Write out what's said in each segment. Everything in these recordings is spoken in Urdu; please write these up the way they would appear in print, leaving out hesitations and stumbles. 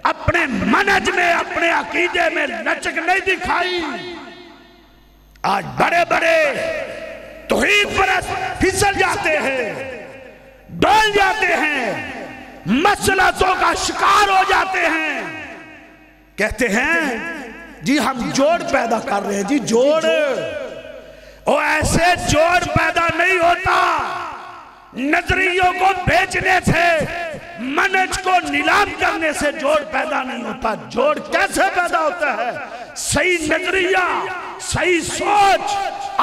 اپنے منہج میں اپنے عقیدے میں لچک نہیں دکھائی. آج بڑے بڑے توحید پرست پھسل جاتے ہیں، ڈول جاتے ہیں، مسلطوں کا شکار ہو جاتے ہیں. کہتے ہیں جی ہم جوڑ پیدا کر رہے ہیں. جی جوڑ اور ایسے جوڑ پیدا نہیں ہوتا. نظریوں کو بیچنے سے، منہج کو نیلام کرنے سے جوڑ پیدا نہیں ہوتا. جوڑ کیسے پیدا ہوتا ہے؟ صحیح نظریہ، صحیح سوچ،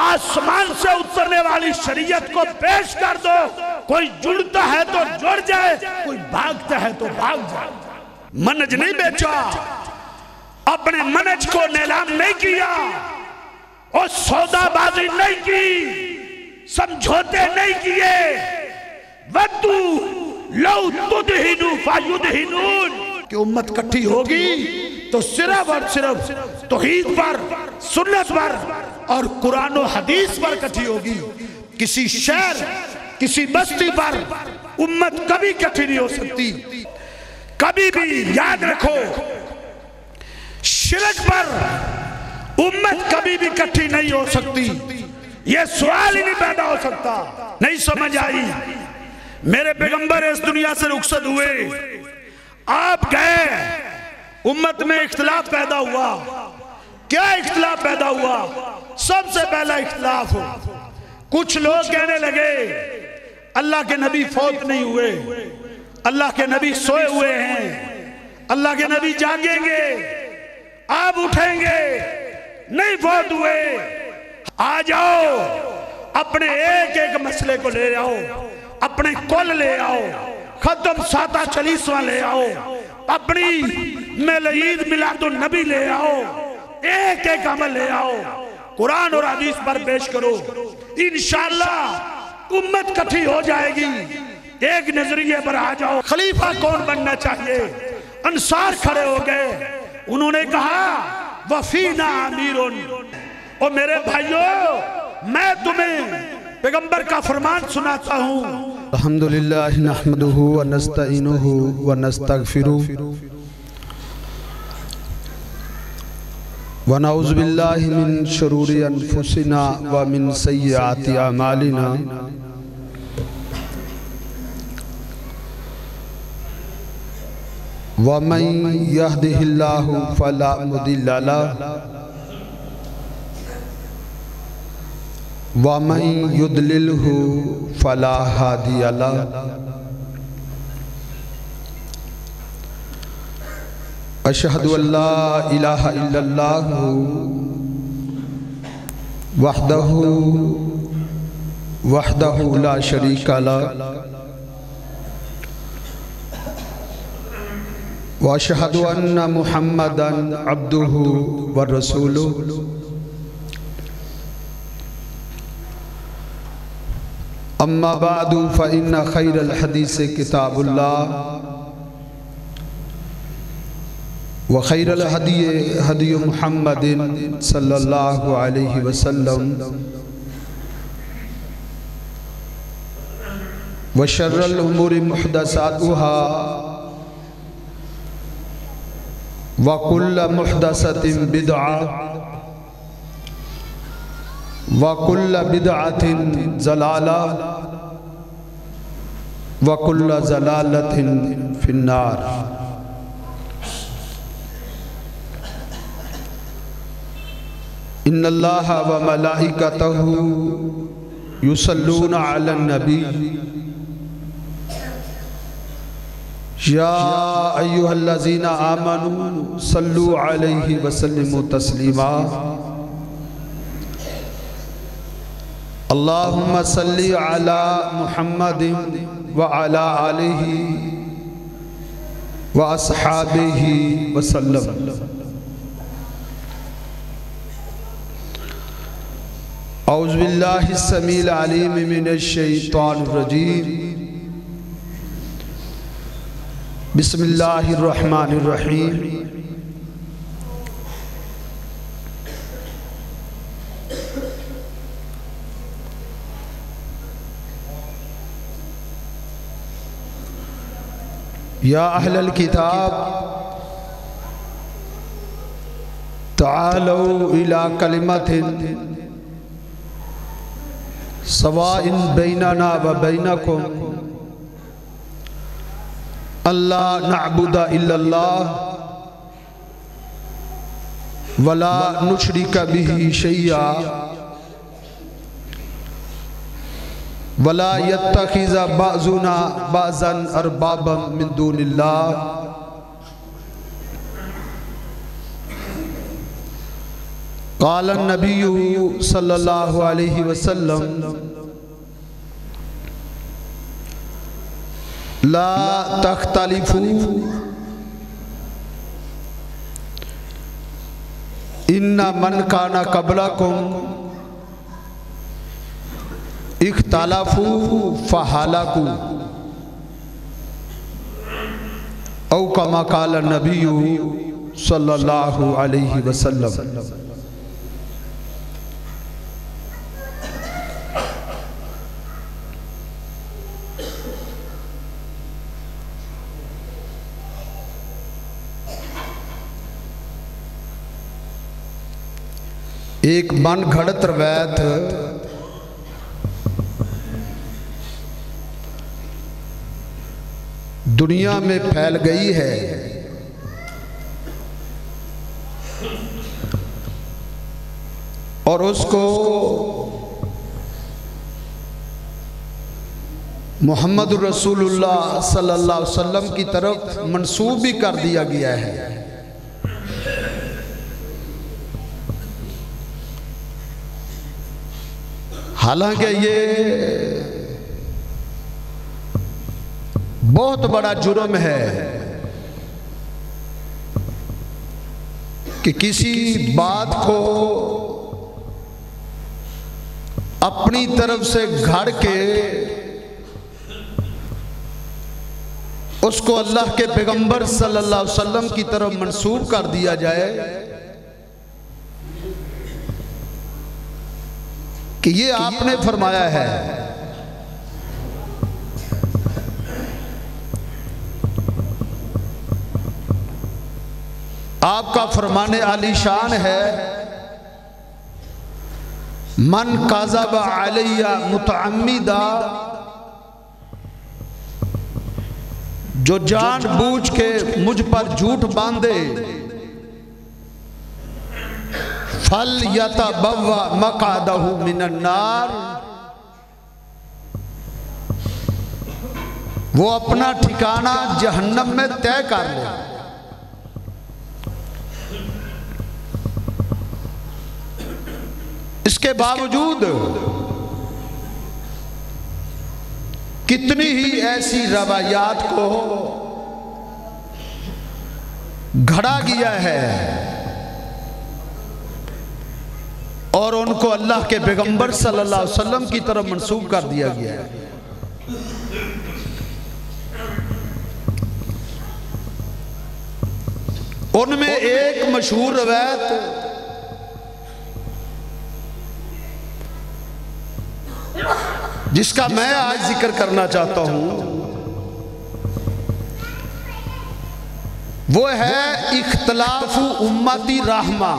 آسمان سے اترنے والی شریعت کو پیش کر دو. کوئی جڑتا ہے تو جڑ جائے، کوئی بھاگتا ہے تو بھاگ جائے. منہج نہیں بیچا، اپنے منہج کو نیلام نہیں کیا، اور سودا بازی نہیں کی، سمجھوتے نہیں کیے. وَدُّو لَوْ تُدْهِنُوا فَيُدْهِنُونَ کہ امت کٹھی ہوگی تو صرف اور صرف توحید پر، سنت پر اور قرآن و حدیث پر کٹھی ہوگی. کسی شہر، کسی بستی پر امت کبھی کٹھی نہیں ہو سکتی. کبھی بھی یاد رکھو، شرک پر امت کبھی بھی کٹھی نہیں ہو سکتی. یہ سوال ہی نہیں پیدا ہو سکتا. نہیں سمجھ آئی؟ میرے پیغمبر اس دنیا سے رخصت ہوئے، آپ گئے، امت میں اختلاف پیدا ہوا. کیا اختلاف پیدا ہوا؟ سب سے پہلا اختلاف ہو، کچھ لوگ کہنے لگے اللہ کے نبی فوت نہیں ہوئے، اللہ کے نبی سوئے ہوئے ہیں، اللہ کے نبی جاگیں گے، آپ اٹھیں گے، نہیں فوت ہوئے. آ جاؤ، اپنے ایک ایک مسئلے کو لے آؤ، اپنے کل لے آؤ، ختم ساتہ چلیسواں لے آؤ، اپنی عید میلاد النبی لے آؤ، ایک ایک عمل لے آؤ، قرآن اور حدیث پر پیش کرو. انشاءاللہ امت کٹھی ہو جائے گی. ایک نظریے پر آ جاؤ، خلیفہ کون بننا چاہیے؟ انصار کھڑے ہو گئے، انہوں نے کہا وفینا امیرون. اور میرے بھائیوں، میں تمہیں پیغمبر کا فرمان سناتا ہوں. الحمدللہ نحمدہ ونستعینہ ونستغفرہ ونعوذ باللہ من شرور انفسنا ومن سیئات اعمالنا. ومن یہدہ اللہ فلا مضل لہ ومن یضللہ فلا ہادی لہ. اشہد ان لا الہ الا اللہ وحدہ لا شریک لہ واشہد ان محمدا عبدہ ورسولہ. اما بعد فإن خیر الحدیث کتاب اللہ وخیر الہدی ہدی محمد صلی اللہ علیہ وسلم وشر الامور محدثاتها وکل محدثۃ بدعہ وَكُلَّ بِدْعَةٍ ضَلَالَةٍ وَكُلَّ ضَلَالَةٍ فِي النَّارِ. إِنَّ اللَّهَ وَمَلَائِكَتَهُ يُصَلُّونَ عَلَى النَّبِيِّ يَا أَيُّهَا الَّذِينَ آمَنُوا صَلُّوا عَلَيْهِ وَسَلِّمُوا تَسْلِيمًا. اللہم صلی علی محمد وعلی آلہ واصحابہ وسلم. اعوذ باللہ السمیع العلیم من الشیطان الرجیم. بسم اللہ الرحمن الرحیم. یا اہل الکتاب تعالوا إلى كلمة سواء بيننا وبينكم ألا نعبد إلا الله ولا نشرك به شيئا ولا يتخذ بعضنا بعضا أربابا من دون الله قال النبي صلى الله عليه وسلم لا تختلفوا إن من كان قبلكم اختلفوا فهلكوا أو كما قال النبي صلى الله عليه وسلم. ایک من گھڑت روایت دنیا میں پھیل گئی ہے اور اس کو محمد رسول اللہ صلی اللہ علیہ وسلم کی طرف منسوب بھی کر دیا گیا ہے. حالانکہ یہ بہت بڑا جرم ہے کہ کسی بات کو اپنی طرف سے گھڑ کے اس کو اللہ کے پیغمبر صلی اللہ علیہ وسلم کی طرف منسوب کر دیا جائے کہ یہ آپ نے فرمایا ہے. آپ کا فرمان عالی شان ہے من کذب علی متعمدا، جو جان بوجھ کے مجھ پر جھوٹ باندھے فَلْيَتَبَوَّأْ مَقْعَدَهُ مِنَ النَّارِ، وہ اپنا ٹھکانہ جہنم میں طے کر لے. اس کے باوجود کتنی ہی ایسی روایات کو گھڑا گیا ہے اور ان کو اللہ کے پیغمبر صلی اللہ علیہ وسلم کی طرف منسوب کر دیا گیا ہے. ان میں ایک مشہور روایت جس کا میں آج ذکر کرنا چاہتا ہوں وہ ہے اختلاف امتی رحمہ.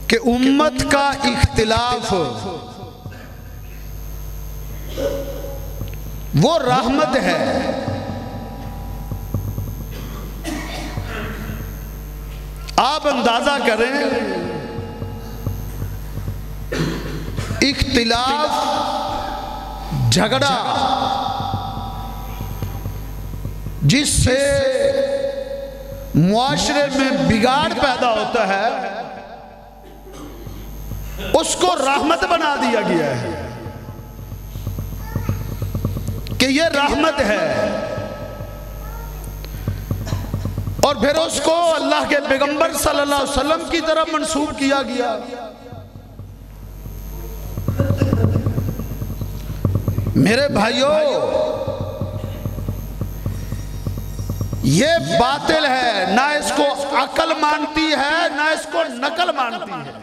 کہ امت کا اختلاف وہ رحمت ہے. آپ اندازہ کریں اختلاف جھگڑا جس سے معاشرے میں بگاڑ پیدا ہوتا ہے اس کو رحمت بنا دیا گیا ہے کہ یہ رحمت ہے. اور پھر اس کو اللہ کے پیغمبر صلی اللہ علیہ وسلم کی طرف منسوب کیا گیا. میرے بھائیوں، یہ باطل ہے، نہ اس کو عقل مانتی ہے نہ اس کو نقل مانتی ہے.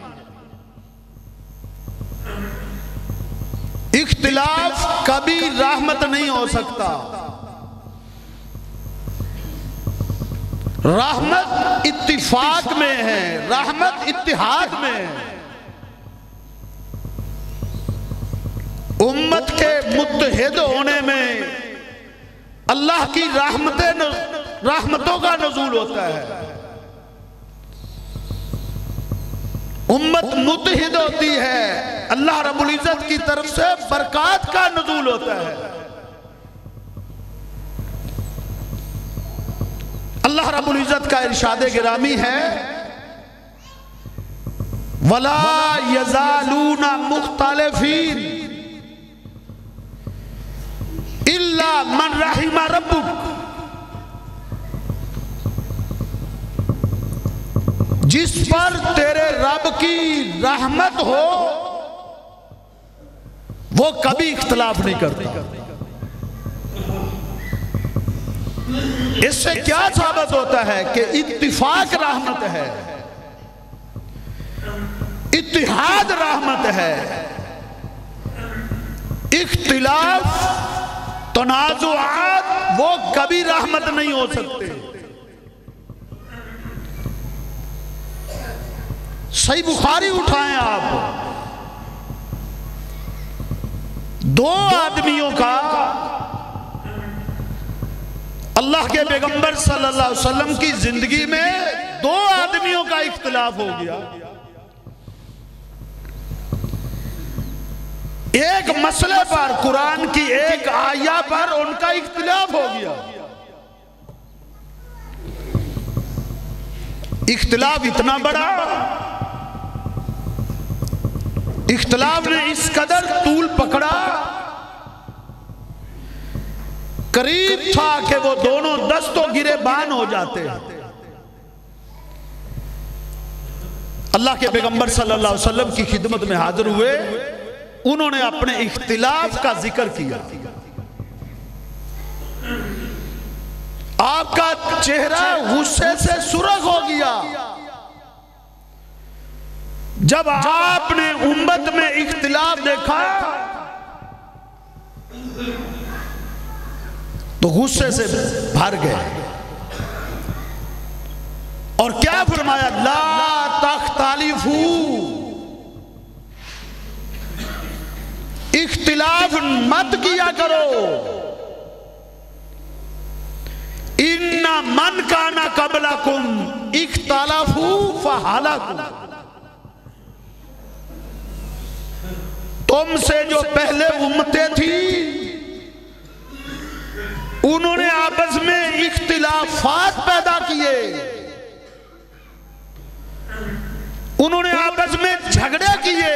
اختلاف کبھی رحمت نہیں ہو سکتا. رحمت اتفاق میں ہے، رحمت اتحاد میں ہے۔ امت کے متحد ہونے میں اللہ کی رحمتوں کا نزول ہوتا ہے۔ امت متحد ہوتی ہے، اللہ رب العزت کی طرف سے برکات کا نزول ہوتا ہے۔ اللہ رب العزت کا ارشاد گرامی ہے وَلَا يَزَالُونَ مُخْتَلِفِينَ إِلَّا مَنْ رَحِمَ رَبُّكَ، جس پر تیرے رب کی رحمت ہو وہ کبھی اختلاف نہیں کرتا۔ اس سے کیا ثابت ہوتا ہے کہ اتفاق رحمت ہے، اتحاد رحمت ہے، اختلاف تنازعات وہ کبھی رحمت نہیں ہو سکتے۔ صحیح بخاری اٹھائیں آپ، دو آدمیوں کا اللہ کے پیغمبر صلی اللہ علیہ وسلم کی زندگی میں دو آدمیوں کا اختلاف ہو گیا۔ ایک مسئلے پر، قرآن کی ایک آیہ پر ان کا اختلاف ہو گیا۔ اختلاف اتنا بڑا، اختلاف نے اس قدر طول پکڑا، قریب تھا کہ وہ دونوں دست و گریبان ہو جاتے۔ اللہ کے پیغمبر صلی اللہ علیہ وسلم کی خدمت میں حاضر ہوئے، انہوں نے اپنے اختلاف کا ذکر کیا۔ آپ کا چہرہ غصے سے سرخ ہو گیا جب آپ نے امت میں اختلاف دیکھا، تو غصے سے بھر گئے اور کیا فرمایا؟ لا تختلفوا، اختلاف مت کیا کرو، ان من کان قبلکم اختلفوا فہلکوا، تم سے جو پہلے امتیں تھیں انہوں نے آپس میں اختلافات پیدا کیے، انہوں نے آپس میں جھگڑے کیے،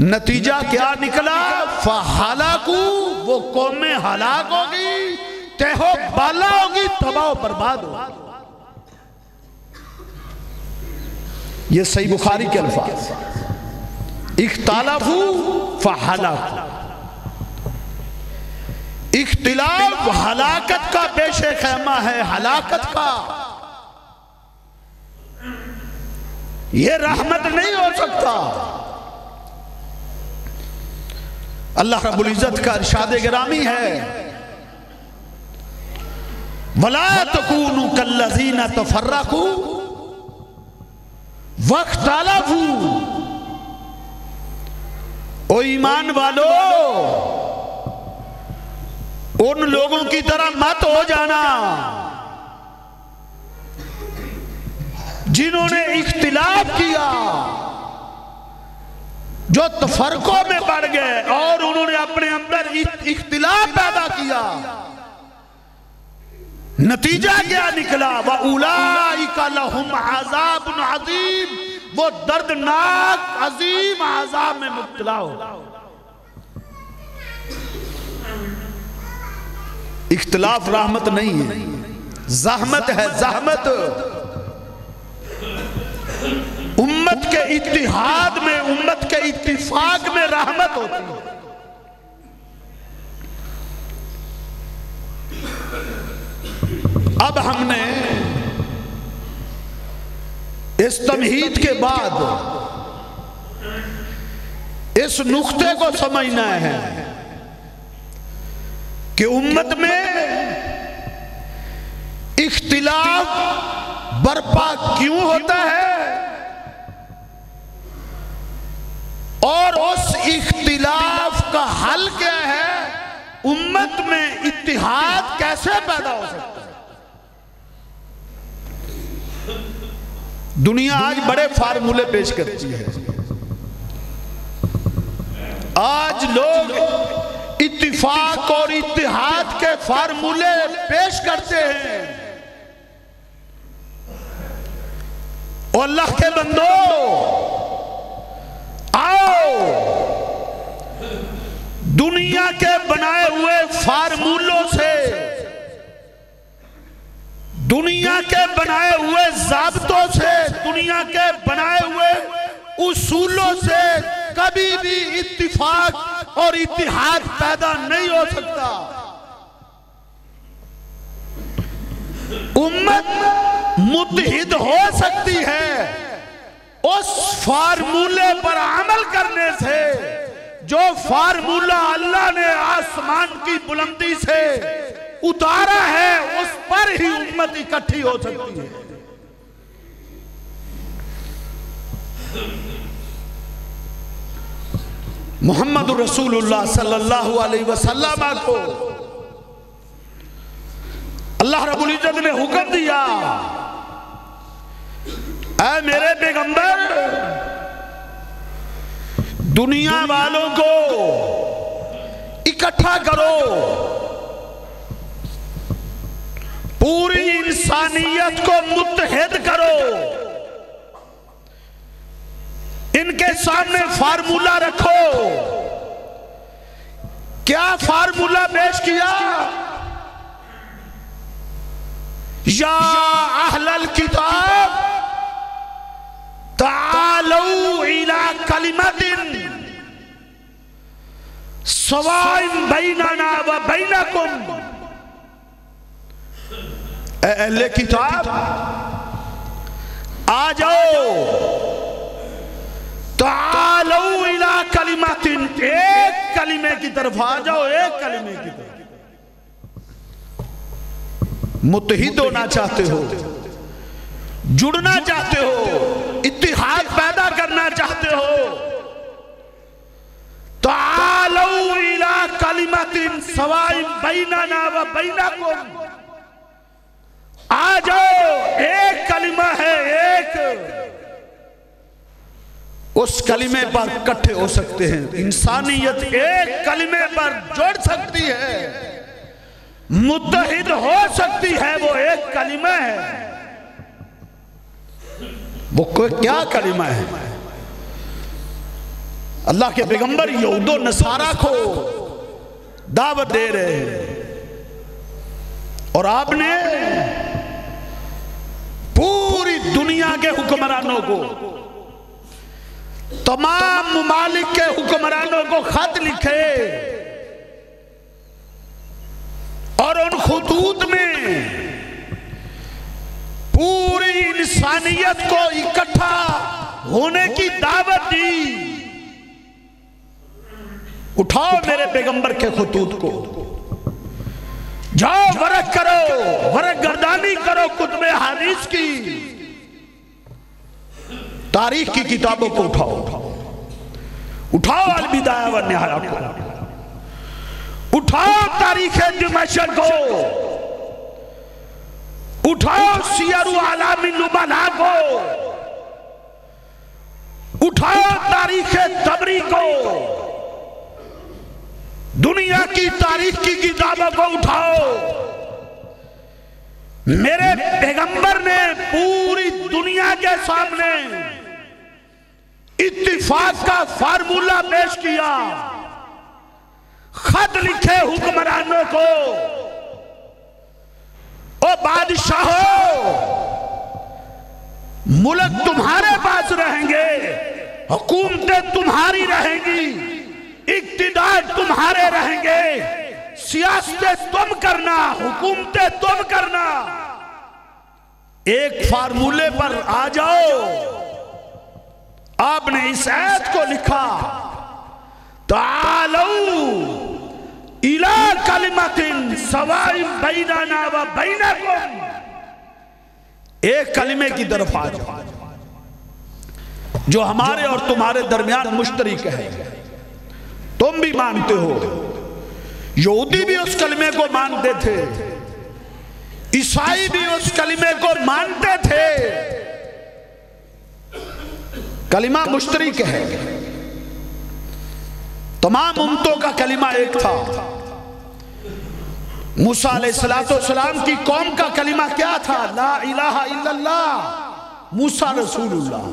نتیجہ کیا نکلا؟ فَحَلَقُوا، وہ قومیں ہلاک ہوگی، تہو بالا ہوگی، تباہ و برباد ہوگی۔ یہ صحیح بخاری کے الفاظ، اختلافوا فَحَلَقُوا، اختلاف ہلاکت کا پیش خیمہ ہے، ہلاکت کا، یہ رحمت نہیں ہو سکتا۔ اللہ رب العزت کا ارشاد گرامی ہے وَلَا تَكُونُوا كَالَّذِينَ تَفَرَّقُوا وَاخْتَلَفُوا، او ایمان والو ان لوگوں کی طرح مت ہو جانا جنہوں نے اختلاف کیا، جو تفرقوں میں بڑھ گئے اور انہوں نے اپنے اندر اختلاف پیدا کیا، نتیجہ کیا نکلا؟ وَأُولَئِكَ لَهُمْ عَذَابٌ عَظِيمٌ، وہ دردناک عظیم عذاب میں مبتلا ہو۔ اختلاف رحمت نہیں ہے، زحمت ہے، زحمت۔ امت کے اتحاد میں، امت کے اتفاق میں رحمت ہوتی ہے۔ اب ہم نے اس تمہید کے بعد اس نقطے کو سمجھنا ہے کہ امت میں اختلاف برپا کیوں ہوتا ہے اور اس اختلاف کا حل کیا ہے، امت میں اتحاد کیسے پیدا ہو سکتا ہے۔ دنیا آج بڑے فارمولے پیش کرتی ہے، آج لوگ اتفاق اور اتحاد کے فارمولے پیش کرتے ہیں۔ اور اللہ کے بندو آؤ، دنیا کے بنائے ہوئے فارمولوں سے، دنیا کے بنائے ہوئے ضابطوں سے، دنیا کے بنائے ہوئے اصولوں سے کبھی بھی اتفاق اور اتحاد پیدا نہیں ہو سکتا۔ امت متحد ہو سکتی ہے اس فارمولے پر عمل کرنے سے جو فارمولہ اللہ نے آسمان کی بلندی سے اتارا ہے، اس پر ہی امت اکٹھی ہو سکتی ہے۔ محمد رسول اللہ صلی اللہ علیہ وسلم کو اللہ رب العزت نے حکم دیا، اے میرے پیغمبر، دنیا والوں کو اکٹھا کرو، پوری انسانیت کو متحد کرو، ان کے سامنے فارمولہ رکھو۔ کیا فارمولہ پیش کیا؟ یا اہل الکتاب تعالوا الی کلمۃ سواء بیننا و بینکم، اے اہل کتاب آ جاؤ، تعالوا الی کلمۃ، ایک کلمے کی طرف آ جاؤ، ایک کلمے کی طرف۔ متحد ہونا چاہتے ہو، جڑنا چاہتے ہو، اتحاد پیدا کرنا چاہتے ہو، تعالوا الی کلمۃ سواء بیننا و بینکم، آ جاؤ، ایک کلمہ ہے، ایک، اس کلمے پر اکٹھے ہو سکتے ہیں۔ انسانیت ایک کلمے پر جڑ سکتی ہے، متحد ہو سکتی ہے، وہ ایک کلمہ ہے۔ وہ کیا کلمہ ہے؟ اللہ کے پیغمبر یہود و نصارہ کو دعوت دے رہے ہیں، اور آپ نے پوری دنیا کے حکمرانوں کو، تمام ممالک کے حکمرانوں کو خط لکھے، اور ان خطوط میں پوری انسانیت کو اکٹھا ہونے کی دعوت دی۔ اٹھاؤ میرے پیغمبر کے خطوط کو، جاؤ ورق کرو، ورق گردانی کرو کتب حدیث کی، تاریخ کی کتابوں کو اٹھاؤ البدایہ والنہایہ کو، اٹھاؤ تاریخ دمشق کو، اٹھاؤ سیر اعلام النبلاء کو، اٹھاؤ تاریخ طبری کو، دنیا کی تاریخ کی کتابوں کو اٹھاؤ۔ میرے پیغمبر نے پوری دنیا کے سامنے اتفاق کا فارمولہ پیش کیا، خط لکھے حکمرانوں کو، او بادشاہو، ملک تمہارے پاس رہیں گے، حکومتیں تمہاری رہیں گی، اقتدار تمہارے رہیں گے، سیاستیں تم کرنا، حکومتیں تم کرنا، ایک فارمولے پر آ جاؤ۔ آپ نے اس آیت کو لکھا، تعالوا الی کلمۃ سواء بیننا و بینکم، ایک کلمے کی طرف آ جاؤ جو ہمارے اور تمہارے درمیان مشترک ہے. تم بھی مانتے ہو، یہودی بھی اس کلمے کو مانتے تھے، عیسائی بھی اس کلمے کو مانتے تھے. کلمہ مشترک ہے، تمام امتوں کا کلمہ ایک تھا. موسیٰ علیہ السلام کی قوم کا کلمہ کیا تھا؟ لا الہ الا اللہ، موسیٰ رسول اللہ.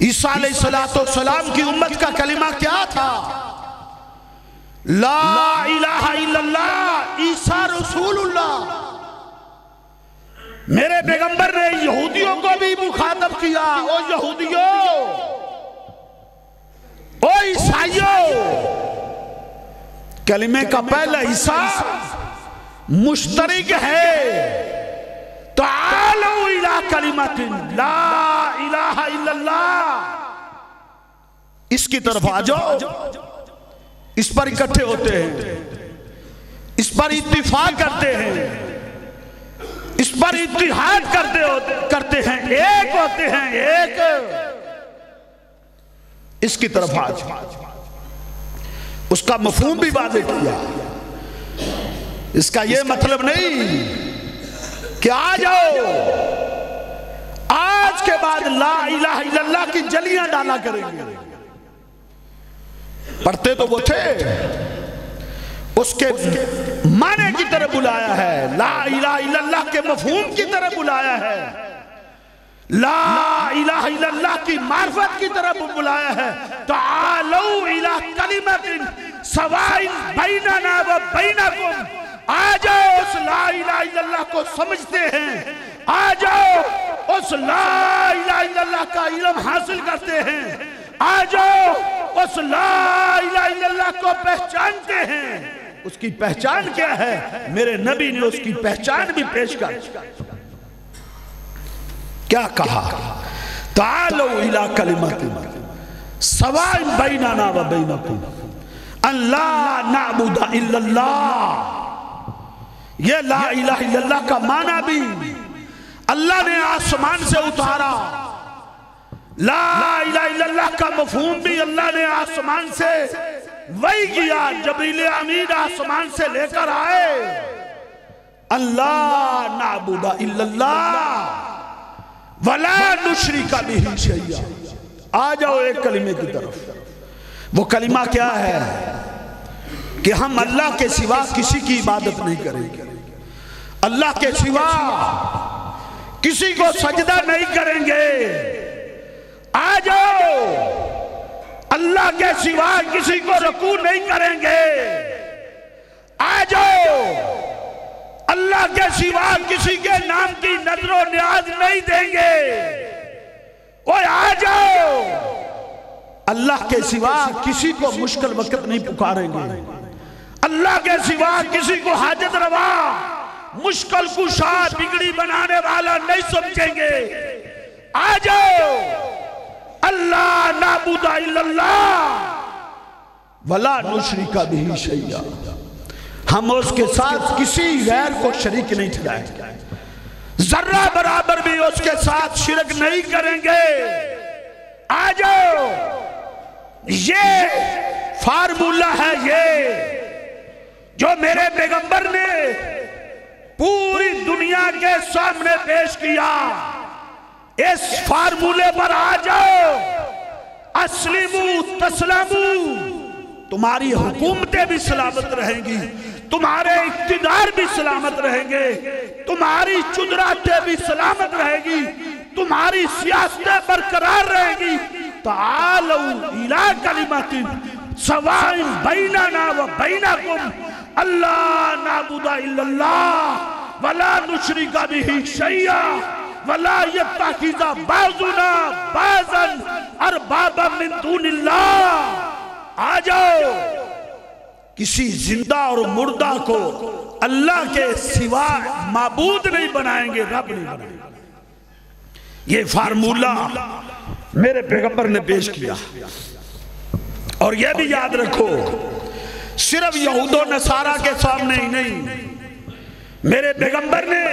عیسیٰ علیہ السلام کی امت کا کلمہ کیا تھا؟ لا الہ الا اللہ، عیسیٰ رسول اللہ. میرے پیغمبر نے یہودیوں کو بھی مخاطب کیا، او یہودیوں، او عیسائیوں، کلمے کا پہلا حصہ مشترک ہے. تعالوا الی کلمۃ لا الہ الا اللہ، اس کی طرف آ جاؤ. اس پر اکٹھے ہوتے ہیں، اس پر اتفاق کرتے ہیں، اس پر اتحاد کرتے ہیں، ایک ہوتے ہیں، ایک. اس کی طرف آ جاؤ. اس کا مفہوم بھی واضح کیا. اس کا یہ مطلب نہیں کہ آ جاؤ آج کے بعد لا الہ الا اللہ کی جلیاں ڈالا کریں گے. پڑھتے تو وہ تھے، اس کے معنی کی طرف بلایا ہے، لا الہ الا اللہ کے مفہوم کی طرف بلایا ہے، لا الہ الا اللہ کی معرفت کی طرف بلایا ہے. تعالوا الی کلمۃ سواء بیننا و بینکم، آ جاؤ اس لا الہ الا اللہ کو سمجھتے ہیں، آ جاؤ اس لا الہ الا اللہ کا علم حاصل کرتے ہیں، آ جاؤ اس لا الہ الا اللہ کو پہچانتے ہیں. اس کی پہچان کیا ہے؟ میرے نبی نے اس کی پہچان بھی پیش کر. کیا کہا؟ تعالوا الی کلمۃ سواء بیننا و بینکم ان لا نعبد الا اللہ. یہ لا الہ الا اللہ کا معنی بھی اللہ نے آسمان سے اتارا، لا الہ الا اللہ کا مفہوم بھی اللہ نے آسمان سے وحی کیا. جبریل امین آسمان سے لے کر آئے، اللہ نعبد الا اللہ ولا نشرک بہ شیئا. آ جاؤ ایک کلمے کی طرف. وہ کلمہ کیا ہے؟ کہ ہم اللہ کے سوا کسی کی عبادت نہیں کریں گے، اللہ کے سوا کسی کو سجدہ نہیں کریں گے. آ جاؤ اللہ کے سوا کسی کو رکوع نہیں کریں گے. آ جاؤ اللہ کے سوا کسی کے نام کی نظر و نیاز نہیں دیں گے. اوہ آ جاؤ اللہ کے سوا کسی کو مشکل وقت نہیں پکاریں گے، اللہ کے سوا کسی کو حاجت روا، مشکل کشا، بگڑی بنانے والا نہیں سمجھیں گے. آ جاؤ اللہ نعبد الا اللہ ولا نشرک بہ شیئا، ہم اس کے ساتھ کسی غیر کو شریک نہیں ٹھہرائیں گے، ذرہ برابر بھی اس کے ساتھ شرک نہیں کریں گے. آ جاؤ یہ فارمولہ ہے، یہ جو میرے پیغمبر نے پوری دنیا کے سامنے پیش کیا. اس فارمولے پر آ جاؤ، اسلموا تسلموا، تمہاری حکومتیں بھی سلامت رہیں گی، تمہارے اقتدار بھی سلامت رہیں گے، تمہاری چدراٹیں بھی سلامت رہیں گی، تمہاری سیاستیں برقرار رہیں گی. تعالوا الی کلمۃ سواء بیننا و بینکم اللہ نعبد الا اللہ ولا نشرک بہ شیئا ولا یتخذ بعضنا بعضا اربابا من دون اللہ. آ جاؤ کسی زندہ اور مردہ کو اللہ کے سوا معبود نہیں بنائیں گے، رب نہیں بنائیں گے. یہ فارمولہ میرے پیغمبر نے پیش کیا. اور یہ بھی یاد رکھو، صرف یہود و نصارہ کے سامنے ہی نہیں، میرے پیغمبر نے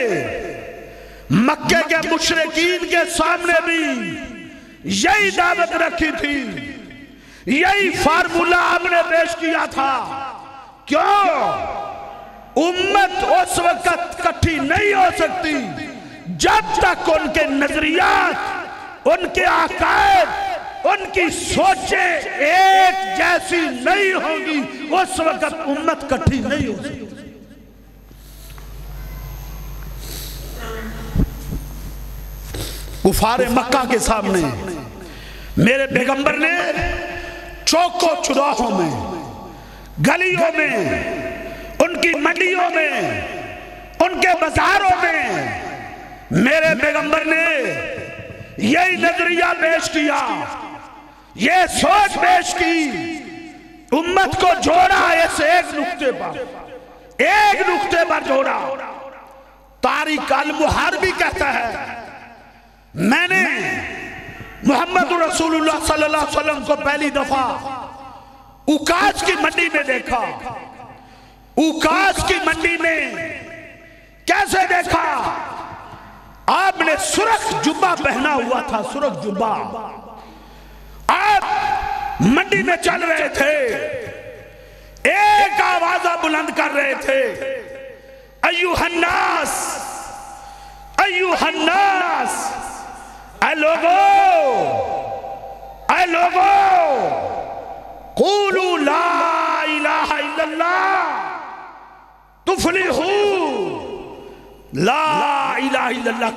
مکے کے مشرکین کے سامنے بھی یہی دعوت رکھی تھی، یہی فارمولہ آپ نے پیش کیا تھا۔ کیوں؟ امت اس وقت کٹھی نہیں ہو سکتی جب تک ان کے نظریات، ان کے عقائد، ان کی سوچیں ایک جیسی نہیں ہوں گی، اس وقت امت کٹھی نہیں ہو سکتی۔ کفار مکہ کے سامنے میرے پیغمبر نے چوکوں چراہوں میں، گلیوں میں، ان کی منڈیوں میں، ان کے بازاروں میں میرے پیغمبر نے یہی نظریہ پیش کیا، یہ سوچ پیش کی، امت کو جوڑا اس ایک نقطے پر جوڑا۔ طارق المحاربی کہتا ہے میں نے محمد رسول اللہ صلی اللہ علیہ وسلم کو پہلی دفعہ اوکاس کی منڈی میں دیکھا۔ اوکاس کی منڈی میں کیسے دیکھا؟ آپ نے سرخ جبہ پہنا ہوا تھا، سرخ جبہ۔ آپ منڈی میں چل رہے تھے، ایک آوازہ بلند کر رہے تھے، ایوہ الناس، ایوہ الناس، اے لوگو، قولوا لا الہ الا اللہ تفلحو، لا الہ الا اللہ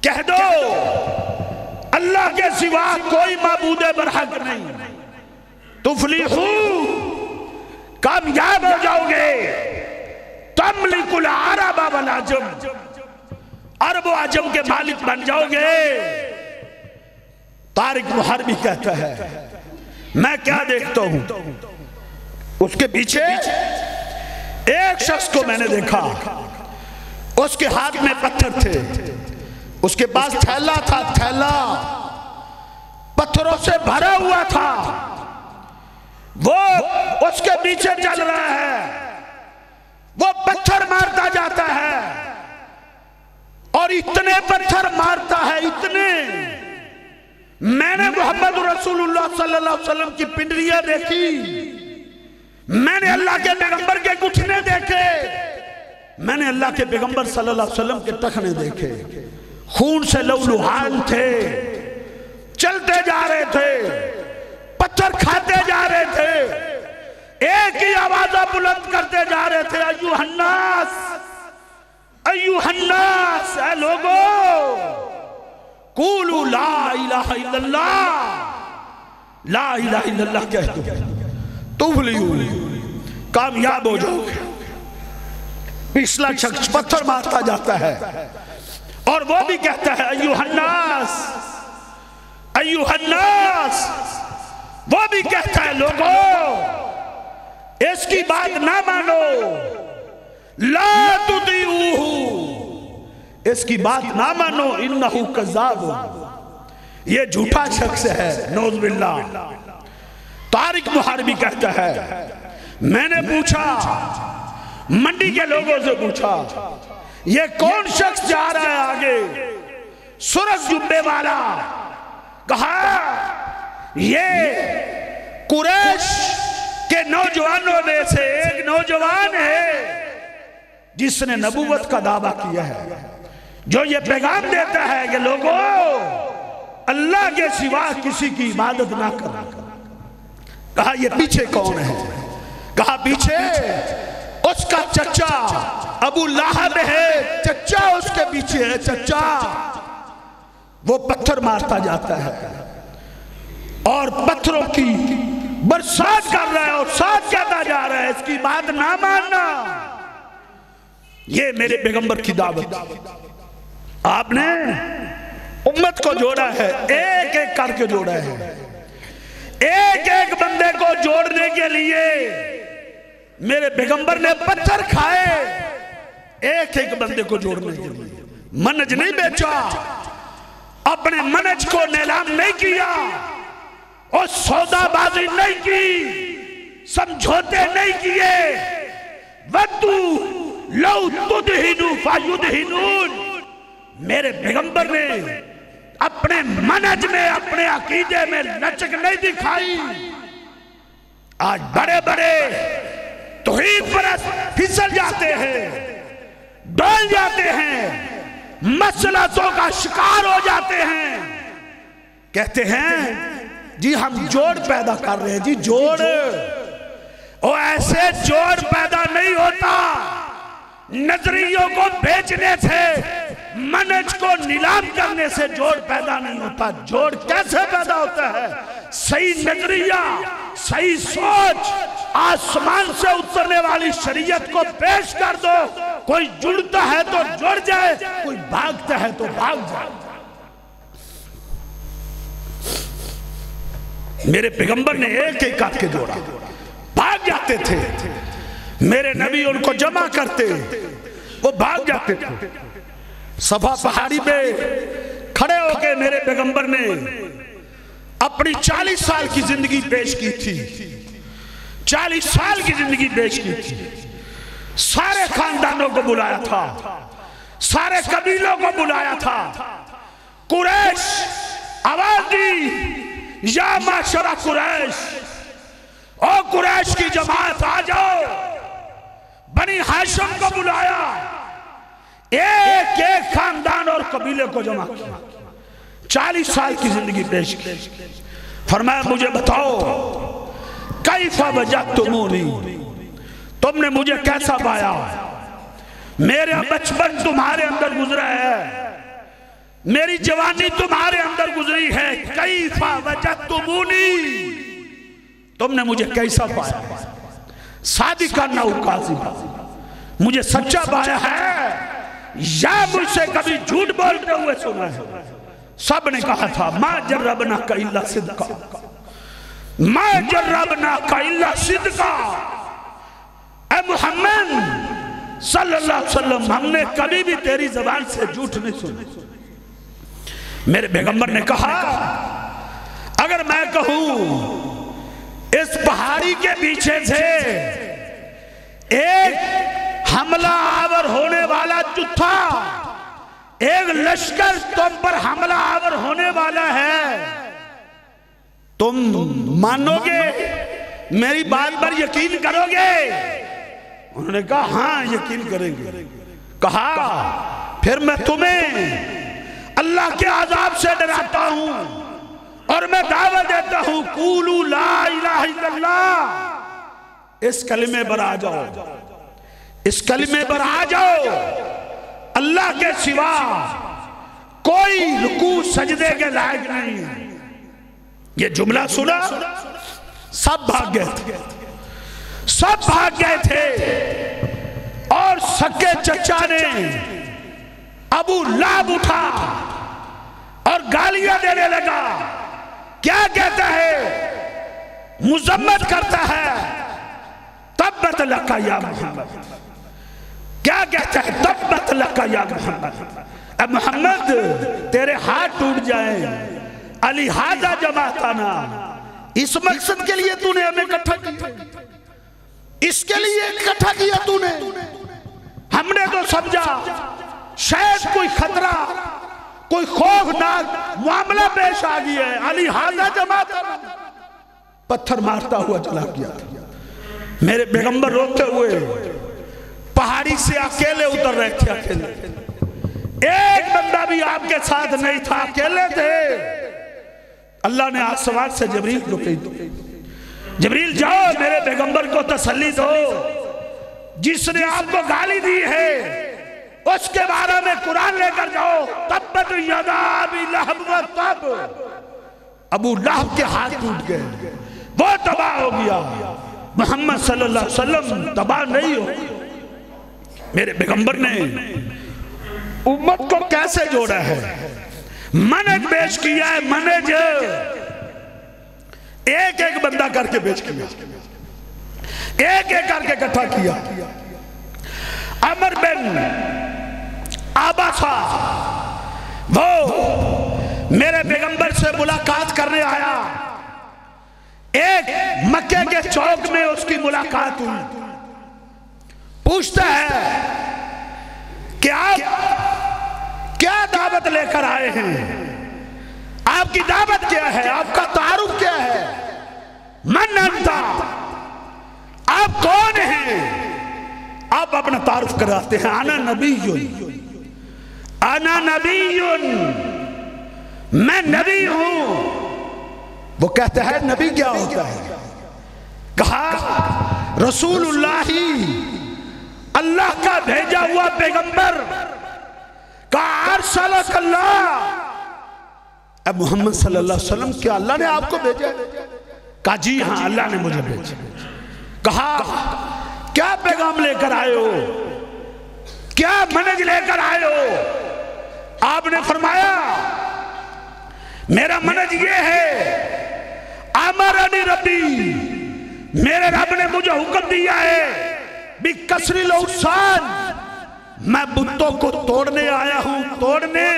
کہہ دو، اللہ کے سوا کوئی معبود برحق نہیں، تفلحو، کامیاب ہو جاؤ گے، تملک العرب والعجم، عرب و عجم کے مالک بن جاؤ گے۔ طارق محاربی کہتا ہے میں کیا دیکھتا ہوں؟ اس کے پیچھے ایک شخص کو میں نے دیکھا، اس کے ہاتھ میں پتھر تھے، اس کے پاس تھیلا تھا، تھیلا پتھروں سے بھرا ہوا تھا، وہ اس کے پیچھے چل رہا ہے، وہ پتھر مارتا جاتا ہے اور اتنے پتھر مارتا ہے، اتنے۔ میں نے محمد رسول اللہ صلی اللہ علیہ وسلم کی پنڈلیاں دیکھی، میں نے اللہ کے پیغمبر کے گھٹنے دیکھے، میں نے اللہ کے پیغمبر صلی اللہ علیہ وسلم کے ٹخنے دیکھے، خون سے لہولہان تھے، چلتے جا رہے تھے، پتھر کھاتے جا رہے تھے، ایک ہی آوازہ بلند کرتے جا رہے تھے، ایوہ الناس، ایوہ الناس، اے لوگو، قولوا لا الہ الا اللہ، لا الہ الا اللہ کہہ دو، تفلحو، کامیاب ہو جاؤ گے۔ پچھلا شخص پتھر مارتا جاتا ہے اور وہ بھی کہتا ہے ایوہ الناس، ایوہ الناس، وہ بھی کہتا ہے لوگو اس کی بات نہ مانو، لا تطیعوہ، اس کی بات نہ مانو، انہو کذاب، یہ جھوٹا شخص ہے، نعوذ باللہ۔ طارق محاربی کہتا ہے میں نے پوچھا، منڈی کے لوگوں سے پوچھا یہ کون شخص جا رہا ہے آگے؟ سرخ جبے والا، کہا یہ قریش کے نوجوانوں میں سے ایک نوجوان ہے جس نے نبوت کا دعویٰ کیا ہے، جو یہ پیغام دیتا ہے کہ لوگوں اللہ کے سوا کسی کی عبادت نہ کرنا۔ کہا یہ پیچھے کون ہے؟ کہا پیچھے اس کا چچا ابو لہب ہے، چچا اس کے پیچھے ہے، چچا وہ پتھر مارتا جاتا ہے اور پتھروں کی برسات کر رہا ہے اور ساتھ کہتا جا رہا ہے اس کی بات نہ ماننا۔ یہ میرے پیغمبر کی دعوت، آپ نے امت کو جوڑا ہے، ایک ایک کر کے جوڑا ہے، ایک ایک بندے کو جوڑنے کے لیے میرے پیغمبر نے پتھر کھائے، ایک ایک بندے کو جوڑنے کے لیے منج نہیں بیچا، اپنے منج کو نیلام نہیں کیا، اور سودا بازی نہیں کی، سمجھوتے نہیں کیے، وَدُّوا لَوْ تُدْهِنُوا فَيُدْهِنُونَ، میرے پیغمبر نے اپنے منہج میں اپنے عقیدے میں لچک نہیں دکھائی. آج بڑے بڑے توحید پرست پھسل جاتے ہیں, ڈول جاتے ہیں, مسلطوں کا شکار ہو جاتے ہیں. کہتے ہیں جی ہم جوڑ پیدا کر رہے ہیں. جی جوڑ اور ایسے جوڑ پیدا نہیں ہوتا. نظریوں کو بیچنے سے, منہج کو نیلام کرنے سے جوڑ پیدا نہیں ہوتا. جوڑ کیسے پیدا ہوتا ہے؟ صحیح نظریہ, صحیح سوچ, آسمان سے اترنے والی شریعت کو پیش کر دو. کوئی جڑتا ہے تو جڑ جائے, کوئی بھاگتا ہے تو بھاگ جائے. میرے پیغمبر نے ایک ایک کر کے جوڑا, بھاگ جاتے تھے. میرے نبی ان کو جمع کرتے, وہ بھاگ جاتے تھے. صفا پہاڑی پہ کھڑے ہو کے میرے پیغمبر نے اپنی 40 سال کی زندگی پیش کی تھی. 40 سال کی زندگی پیش کی تھی. سارے خاندانوں کو بلایا تھا, سارے قبیلوں کو بلایا تھا. قریش آواز دی, یا معاشرہ قریش, او قریش کی جماعت آ جاؤ. بنی ہاشم کو بلایا, ایک ایک خاندان اور قبیلے کو جمع کیا. 40 سال کی زندگی پیش کی. فرمایا مجھے بتاؤ کیف وجدتمونی, تم نے مجھے کیسا پایا؟ میرا بچپن تمہارے اندر گزرا ہے, میری جوانی تمہارے اندر گزری ہے. کیف وجدتمونی, تم نے مجھے کیسا پایا؟ صادقاً او کاذباً, مجھے سچا پایا ہے یا مجھ سے کبھی جھوٹ بولتے ہوئے سنا ہے؟ سب نے کہا تھا ما جربناک الا صدقا, ما جربناک الا صدقا. اے محمد صلی اللہ علیہ وسلم, ہم نے کبھی بھی تیری زبان سے جھوٹ نہیں سنا. میرے پیغمبر نے کہا اگر میں کہوں اس پہاڑی کے پیچھے سے ایک حملہ آور ہونے والا جتھا, ایک لشکر تم پر حملہ آور ہونے والا ہے, تم مانو گے, میری بات پر یقین کرو گے؟ انہوں نے کہا ہاں یقین کریں گے. کہا پھر میں تمہیں اللہ کے عذاب سے ڈراتا ہوں اور میں دعوت دیتا ہوں قولوا لا الہ الا اللہ, اس کلمے پر آ جاؤ, اس کلمے پر آ جاؤ. اللہ کے سوا کوئی رکوع سجدے کے لائق نہیں. یہ جملہ سنا, سب بھاگ گئے تھے, سب بھاگ گئے تھے. اور سکے چچا نے ابو لہب اٹھا اور گالیاں دینے لگا. کیا کہتا ہے؟ مذمت کرتا ہے. تبت لکا یا محمد, کیا کہتا ہے؟ تبت لکا یا محمد, اے محمد تیرے ہاتھ ٹوٹ جائیں. علی ہادہ جماعتنا, اس مقصد کے لیے تو نے ہمیں اکٹھا کیا, اس کے لیے اکٹھا کیا تو نے. ہم نے تو سمجھا شاید کوئی خطرہ, کوئی خوفناک معاملہ پیش آ گیا ہے. علی ہادہ جماعتنا, پتھر مارتا ہوا چلا گیا. میرے پیغمبر روتے ہوئے پہاڑی سے اکیلے اتر رہے تھے. اکیلے, ایک بندہ بھی آپ کے ساتھ نہیں تھا, اکیلے تھے. اللہ نے آسمان سے جبریل کو کہا, جبریل جاؤ میرے پیغمبر کو تسلی دو, جس نے آپ کو گالی دی ہے اس کے بارے میں قرآن لے کر جاؤ. تبت یدا ابی لہب و تب, ابو لہب کے ہاتھ ٹوٹ گئے, وہ تباہ ہو گیا. محمد صلی اللہ علیہ وسلم تباہ نہیں ہو. میرے پیغمبر نے امت کو کیسے جوڑا ہے, منہج پیش کیا ہے. منہج ایک ایک بندہ کر کے پیش کیا, ایک ایک کر کے اکٹھا کیا. عمر بن عباسہ وہ میرے پیغمبر سے ملاقات کرنے آیا. ایک مکے کے چوک میں اس کی ملاقات ہوئی. پوچھتا ہے کہ آپ کیا دعوت لے کر آئے ہیں؟ آپ کی دعوت کیا ہے؟ آپ کا تعارف کیا ہے؟ من انتا، آپ کون ہیں؟ آپ اپنا تعارف کراتے ہیں، انا نبیون، انا نبیون، میں نبی ہوں۔ وہ کہتے ہیں نبی کیا ہوتا ہے؟ کہا رسول اللہ، اللہ کا بھیجا ہوا پیغمبر، کہا ارسلک اللہ، اے محمد صلی اللہ علیہ وسلم کیا اللہ نے آپ کو بھیجا؟ کہا جی ہاں اللہ نے مجھے بھیجا۔ کہا کیا پیغام لے کر آئے ہو؟ کیا منہج لے کر آئے ہو؟ آپ نے فرمایا میرا منہج یہ ہے، امرنی ربی، میرے رب نے مجھے حکم دیا ہے، بکسر الاوثان، میں بتوں کو توڑنے آیا ہوں، توڑنے،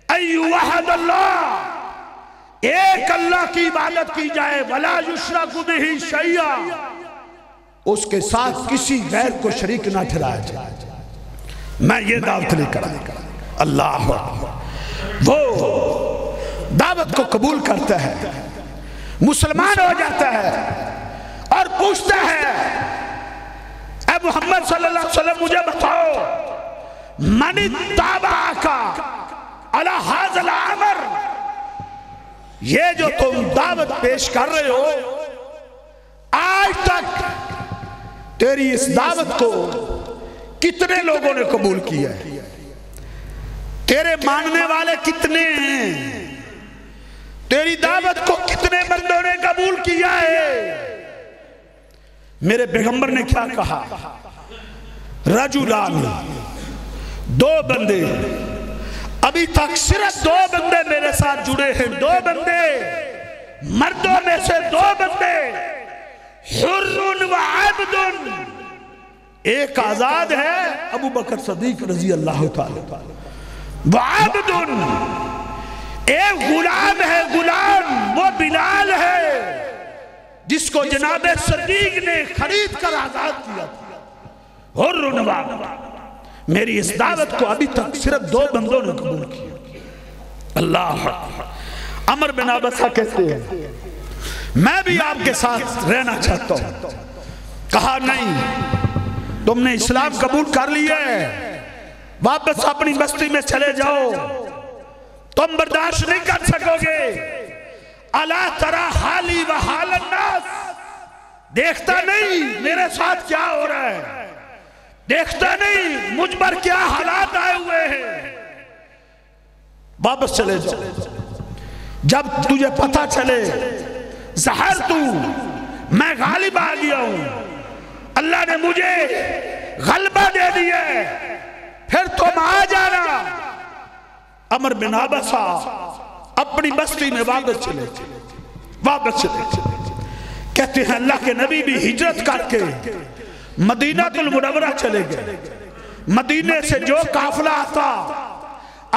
ایوحد اللہ، ایک اللہ کی عبادت کی جائے، ولا یشرک بہ شیئا، اس کے ساتھ کسی غیر کو شریک نہ ٹھہرایا جائے۔ میں یہ دعوت لے کر آیا۔ اللہ وہ دعوت کو قبول کرتا ہے، مسلمان ہو جاتا ہے اور پوچھتا ہے اے محمد صلی اللہ علیہ وسلم مجھے بتاؤ، من اتبعک علی ھذا الامر، یہ جو تم دعوت پیش کر رہے ہو، آج تک تیری اس دعوت کو کتنے لوگوں نے قبول کیا ہے؟ تیرے ماننے والے کتنے ہیں؟ تیری دعوت کو کتنے بندوں نے قبول کیا ہے؟ میرے پیغمبر نے کیا کہا؟ رجلان، دو بندے، ابھی تک صرف دو بندے میرے ساتھ جڑے ہیں، دو بندے، مردوں میں سے دو بندے، حر و عبد، ایک آزاد ہے ابو بکر صدیق رضی اللہ تعالی، وعبد، ایک غلام ہے، غلام وہ بلال ہے جس کو جناب صدیق نے خرید کر آزاد کیا تھا۔ حر و عبد، میری اس دعوت کو ابھی تک صرف دو بندوں نے قبول کیا۔ اللہ، عمر بن عبسہ کہتے ہیں میں بھی آپ کے ساتھ رہنا چاہتا ہوں۔ کہا نہیں، تم نے اسلام قبول کر لیا ہے، واپس اپنی بستی میں چلے جاؤ، تم برداشت نہیں کر سکو گے۔ الا تری حالی و حال الناس، دیکھتا نہیں میرے ساتھ کیا ہو رہا ہے، دیکھتا نہیں مجھ پر کیا حالات آئے ہوئے ہیں، واپس چلے جاؤ۔ جب تجھے پتہ چلے ظہر تو میں غالب آ گیا ہوں، اللہ نے مجھے غلبہ دے دیا ہے، پھر تم آ جانا۔ عمر بن عبسہ اپنی بستی میں واپس چلے، کہتے ہیں اللہ کے نبی بھی ہجرت کر کے مدینہ المنورہ چلے گئے۔ مدینے سے جو قافلہ آتا،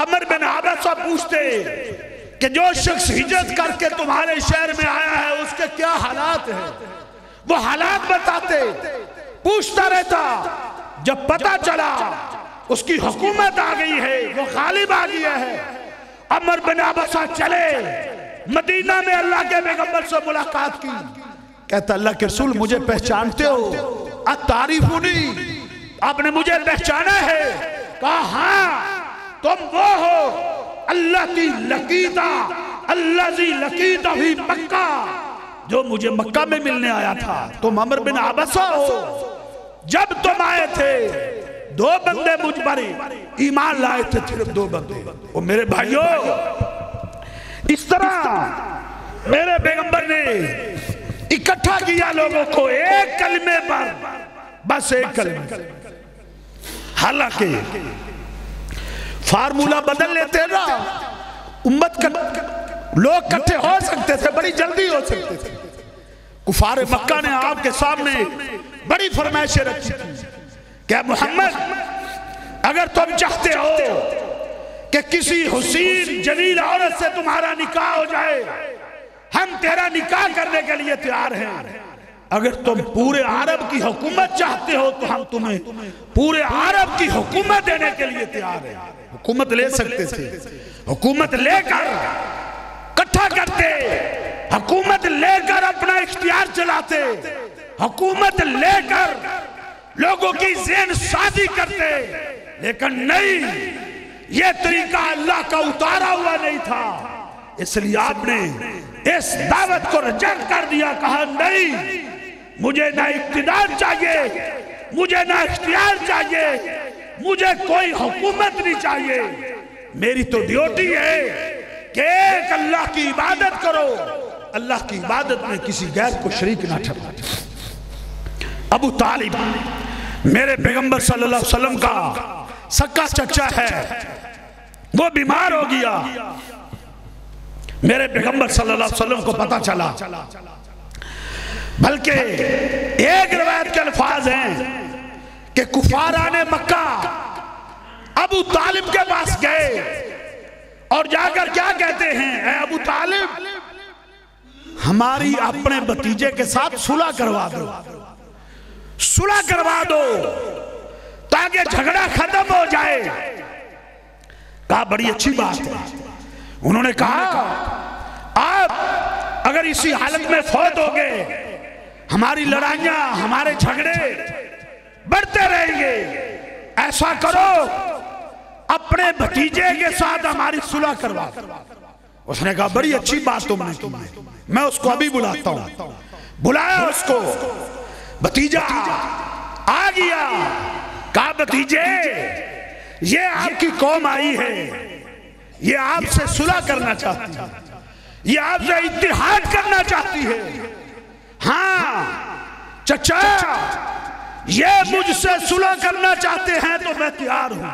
عمر بن عبسہ پوچھتے کہ جو شخص ہجرت کر کے تمہارے شہر میں آیا ہے اس کے کیا حالات ہیں، وہ حالات بتاتے، پوچھتا رہتا۔ جب پتہ چلا اس کی حکومت آ گئی ہے، وہ غالب آ گیا ہے، عمر بن عبسہ چلے مدینہ میں، اللہ کے پیغمبر سے ملاقات کی۔ کہتا اللہ کے رسول مجھے پہچانتے ہو؟ اتعرفونی، آپ نے مجھے پہچانا ہے؟ کہا ہاں تم وہ ہو اللہ کی لقیتا، اللہ زی لقیتا فی مکہ، جو مجھے مکہ میں ملنے آیا تھا، تم عمر بن عبسہ ہو۔ جب تم آئے تھے دو بندے مجھ پر ایمان لائے تھے، صرف دو بندے۔ وہ میرے بھائیوں، اس طرح میرے پیغمبر نے اکٹھا کیا لوگوں کو ایک کلمے پر، بس ایک کلمے۔ حالانکہ فارمولہ بدل لیتے نا، امت کا لوگ کٹھے ہو سکتے تھے، بڑی جلدی ہو سکتے تھے۔ کفار مکہ نے آپ کے سامنے بڑی فرمائشیں رکھی تھی کہ محمد اگر تم چاہتے ہو کہ کسی حسین جلیل عورت سے تمہارا نکاح ہو جائے، ہم تیرا نکاح کرنے کے لیے تیار ہیں۔ اگر تم پورے عرب کی حکومت چاہتے ہو تو ہم تمہیں پورے عرب کی حکومت دینے کے لیے تیار ہیں۔ حکومت لے سکتے تھے، حکومت لے کر کٹھا کرتے، حکومت لے کر اپنا اختیار چلاتے، حکومت لے کر لوگوں کی ذہن سازی کرتے، لیکن نہیں، یہ طریقہ اللہ کا اتارا ہوا نہیں تھا۔ اس لیے آپ نے اس دعوت کو ریجیکٹ کر دیا، کہا نہیں، مجھے نہ اقتدار چاہیے، مجھے نہ اختیار چاہیے، مجھے کوئی حکومت نہیں چاہیے، میری تو ڈیوٹی ہے کہ ایک اللہ کی عبادت کرو، اللہ کی عبادت میں کسی غیر کو شریک نہ ٹھہراؤ۔ ابو طالب میرے پیغمبر صلی اللہ علیہ وسلم کا سکا چچا ہے، وہ بیمار ہو گیا، میرے پیغمبر صلی اللہ علیہ وسلم کو پتا چلا، بلکہ ایک روایت کے الفاظ ہیں کہ کفاران مکہ ابو طالب کے پاس گئے اور جا کر کیا کہتے ہیں، اے ابو طالب ہماری اپنے بھتیجے کے ساتھ صلح کروا دو، صلح کروا دو تاکہ جھگڑا ختم ہو جائے۔ کہا بڑی اچھی بات ہے۔ انہوں نے کہا آپ اگر اسی حالت میں فوت ہو گئے، ہماری لڑائیاں، ہمارے جھگڑے بڑھتے رہیں گے، ایسا کرو اپنے بھتیجے کے ساتھ ہماری صلح کروا۔ اس نے کہا بڑی اچھی بات تم نے کی، میں اس کو ابھی بلاتا ہوں۔ بلایا اس کو، بھتیجا آ گیا، کہا بھتیجے یہ آپ کی قوم آئی ہے، یہ آپ سے صلح کرنا چاہتی ہے، یہ آپ سے اتحاد کرنا چاہتی ہے۔ ہاں چچا یہ مجھ سے صلح کرنا چاہتے ہیں تو میں تیار ہوں،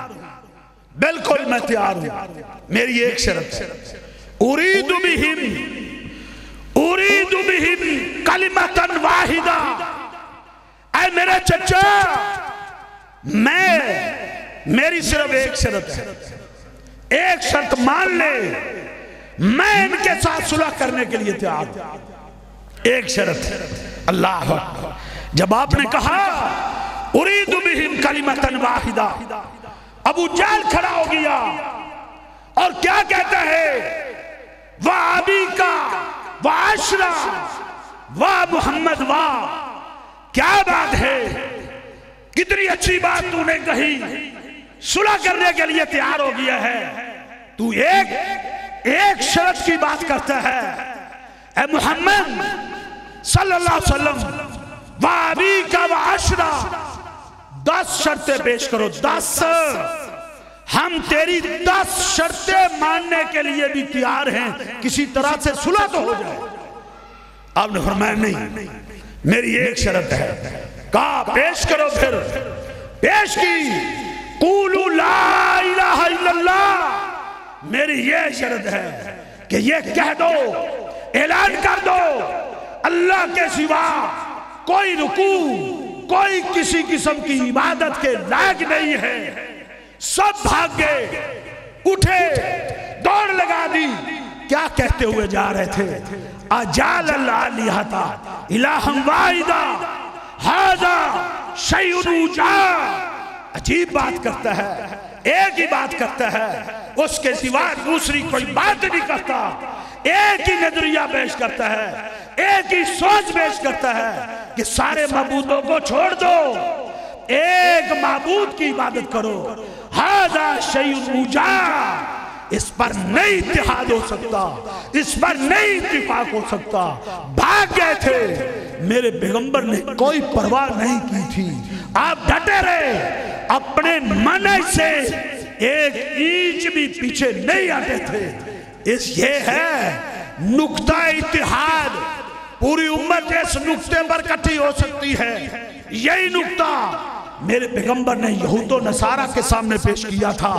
بالکل میں تیار ہوں، میری ایک شرط ہے، اريد بهم کلمۃ واحدہ۔ اے میرے چچا میری صرف ایک شرط ہے، ایک شرط مان لے، میں ان کے ساتھ صلح کرنے کے لیے تیار ہوں، ایک شرط ہے۔ اللہ اکبر۔ جب آپ نے کہا اريد بهم کلمۃ واحدہ، ابو جہل کھڑا ہو گیا اور کیا کہتا ہے، وَأَبِيكَ وَعَشْرَ وَمُحَمَّدْ کیا بات ہے، کتنی اچھی بات تو نے کہی، صلح کرنے کے لیے تیار ہو گیا ہے، تو ایک شرط کی بات کرتا ہے، اے محمد صلی اللہ علیہ وسلم وَأَبِيكَ وَعَشْرَ 10 شرطیں پیش کرو، 10، ہم تیری 10 شرطیں ماننے کے لیے بھی تیار ہیں، کسی طرح سے صلح تو ہو جائے۔ آپ نے فرمایا نہیں، میری ایک شرط ہے۔ کہا پیش کرو، پھر پیش کی، قولوا لا الہ الا اللہ، میری یہ شرط ہے کہ یہ کہہ دو، اعلان کر دو، اللہ کے سوا کوئی رکوع، کوئی کسی قسم کی عبادت کے لائق نہیں ہے۔ سب بھاگ گئے، اٹھے، دوڑ لگا دی، کیا کہتے ہوئے جا رہے تھے، اجعل الآلہۃ الہا واحدا ھذا شیء عجاب۔ عجیب بات کرتا ہے، ایک ہی بات کرتا ہے، اس کے سوا دوسری کوئی بات نہیں کرتا، ایک ہی نظریہ پیش کرتا ہے، ایک ہی سوچ پیش کرتا ہے کہ سارے معبودوں کو چھوڑ دو، ایک معبود کی عبادت کرو، ھذا شیء عجاب۔ اس پر نہیں اتحاد ہو سکتا، اس پر نہیں اتفاق ہو سکتا، بھاگ گئے تھے۔ میرے پیغمبر نے کوئی پرواہ نہیں کی تھی، آپ ڈٹے رہے، اپنے منہج سے ایک اینچ بھی پیچھے نہیں آتے تھے۔ یہ ہے نقطہ اتحاد، پوری امت اس نقطے پر اکٹھی ہو سکتی ہے۔ یہی نقطہ میرے پیغمبر نے یہود و نصارہ کے سامنے پیش کیا تھا۔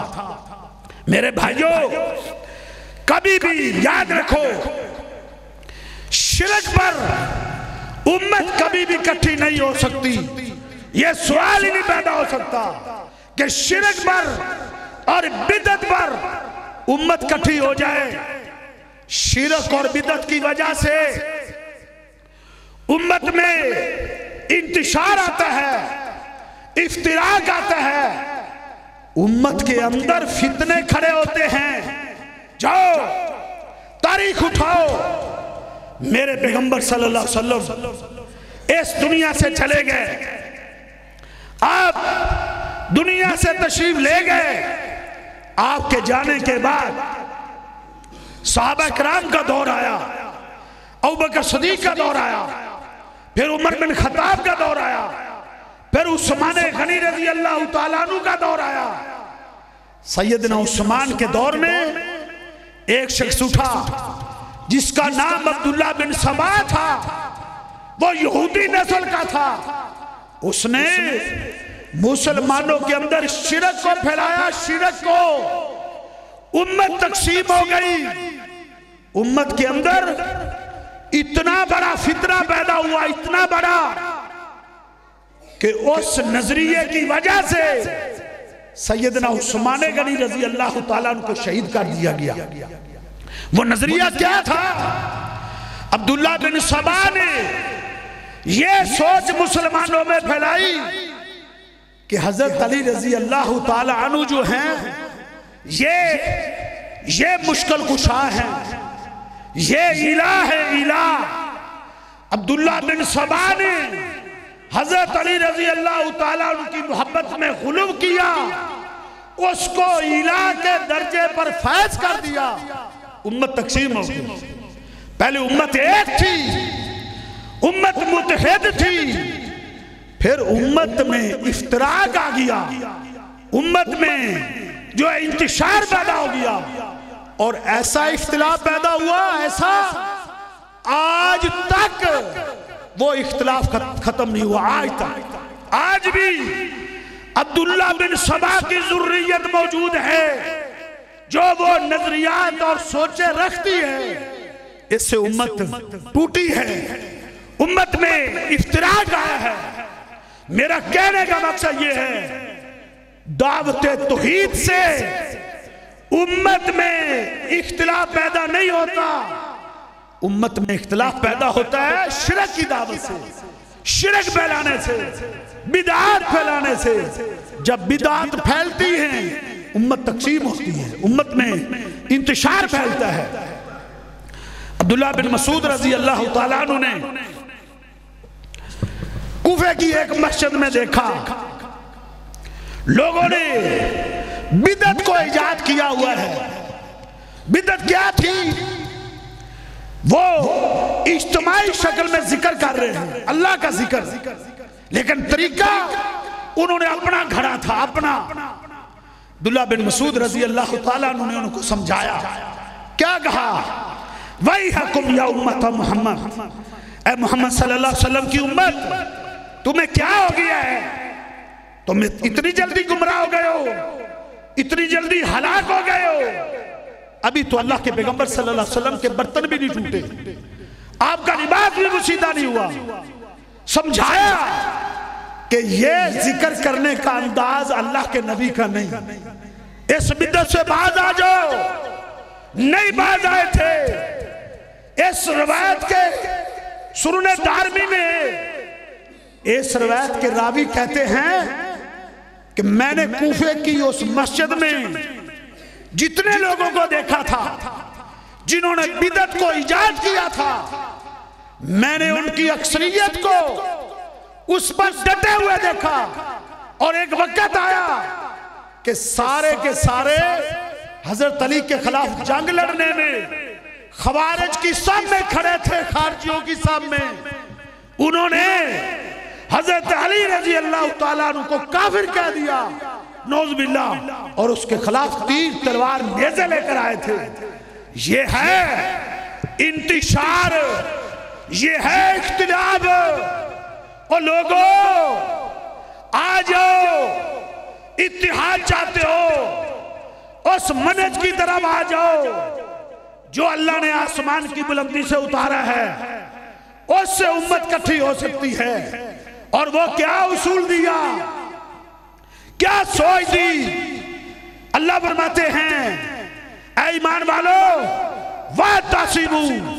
میرے بھائیوں کبھی بھی یاد رکھو، شرک پر امت کبھی بھی اکٹھی نہیں ہو سکتی۔ یہ سوال ہی نہیں پیدا ہو سکتا کہ شرک پر اور بدعت پر امت اکٹھی ہو جائے۔ شرک اور بدعت کی وجہ سے امت میں انتشار آتا ہے، افتراق آتا ہے، امت کے اندر فتنے کھڑے ہوتے ہیں۔ جاؤ تاریخ اٹھاؤ، میرے پیغمبر صلی اللہ علیہ وسلم اس دنیا سے چلے گئے، آپ دنیا سے تشریف لے گئے، آپ کے جانے کے بعد صحابہ کرام کا دور آیا، ابوبکر صدیق کا دور آیا، پھر عمر بن خطاب کا دور آیا، پھر عثمان غنی رضی اللہ تعالیٰ عنہ کا دور آیا۔ سیدنا عثمان کے دور میں ایک شخص اٹھا جس کا نام عبداللہ بن سبا تھا، وہ یہودی نسل کا تھا۔ اس نے مسلمانوں کے اندر شرک کو پھیلایا، شرک کو، امت تقسیم ہو گئی، امت کے اندر اتنا بڑا فتنہ پیدا ہوا، اتنا بڑا کہ اس نظریے کی وجہ سے سیدنا عثمان غنی رضی اللہ تعالیٰ عنہ کو شہید کر دیا گیا۔ وہ نظریہ کیا تھا؟ عبداللہ بن سبا نے یہ سوچ مسلمانوں میں پھیلائی کہ حضرت علی رضی اللہ تعالیٰ عنہ جو ہیں یہ مشکل کشا ہیں، یہ الہ ہے، الہ۔ عبداللہ بن سبا نے حضرت علی رضی اللہ تعالیٰ عنہ کی محبت میں غلو کیا، اس کو الہ کے درجے پر فیض کر دیا، امت تقسیم ہو گئی۔ پہلے امت ایک تھی، امت متحد تھی، پھر امت میں افتراق آ گیا، امت میں جو انتشار پیدا ہو گیا، اور ایسا اختلاف پیدا ہوا، ایسا آج تک وہ اختلاف ختم نہیں ہوا، آج تک، آج بھی عبداللہ بن سبا کی ذریت موجود ہے جو وہ نظریات اور سوچیں رکھتی ہے، اس سے امت ٹوٹی ہے، امت میں افتراق آیا ہے۔ میرا کہنے کا مقصد یہ ہے، دعوت توحید سے امت میں اختلاف پیدا نہیں ہوتا، امت میں اختلاف پیدا ہوتا ہے شرک کی دعوت سے، شرک پھیلانے سے، بدعات پھیلانے سے۔ جب بدعات پھیلتی ہیں امت تقسیم ہوتی ہے، امت میں انتشار پھیلتا ہے۔ عبداللہ بن مسعود رضی اللہ تعالیٰ عنہ نے کوفے کی ایک مسجد میں دیکھا لوگوں نے بدعت کو ایجاد کیا ہوا ہے۔ بدعت کیا تھی؟ وہ اجتماعی شکل میں ذکر کر رہے ہیں، اللہ کا ذکر، لیکن طریقہ انہوں نے اپنا گھڑا تھا، اپنا۔ عبداللہ بن مسعود رضی اللہ تعالیٰ عنہ نے ان کو سمجھایا، کیا کہا؟ وَيْحَكُمْ يَا أُمَّةَ مُحَمَّدٍ، اے محمد صلی اللہ علیہ وسلم کی امت، تمہیں کیا ہو گیا ہے؟ تم اتنی جلدی گمراہ ہو گئے ہو، اتنی جلدی ہلاک ہو گئے ہو۔ ابھی تو اللہ کے پیغمبر صلی اللہ علیہ وسلم کے برتن بھی نہیں ٹوٹے، آپ کا لباس بھی بوسیدہ نہیں ہوا۔ سمجھایا کہ یہ ذکر کرنے کا انداز اللہ کے نبی کا نہیں، اس بدعت سے باز آ جاؤ۔ نہیں باز آئے تھے۔ اس روایت کے سنن دارمی میں اس روایت کے راوی کہتے ہیں کہ میں نے کوفے کی اس مسجد میں جتنے لوگوں کو دیکھا تھا جنہوں نے بدعت کو ایجاد کیا تھا، میں نے ان کی اکثریت کو اس پر ڈٹے ہوئے دیکھا، اور ایک وقت آیا کہ سارے کے سارے حضرت علی کے خلاف جنگ لڑنے میں خوارج کی صف میں کھڑے تھے، خارجیوں کی صف میں۔ انہوں نے حضرت علی رضی اللہ تعالیٰ عنہ کو کافر کہہ دیا، نعوذ باللہ، اور اس کے خلاف تیر تلوار نیزے لے کر آئے تھے۔ یہ ہے انتشار، یہ ہے اختلاف۔ اور لوگوں آ جاؤ، اتحاد چاہتے ہو، اس منہج کی طرف آ جاؤ جو اللہ نے آسمان کی بلندی سے اتارا ہے، اس سے امت کٹھی ہو سکتی ہے۔ اور وہ کیا اصول دیا، کیا سوچ دی؟ اللہ فرماتے ہیں اے ایمان والو وَاعْتَصِمُوا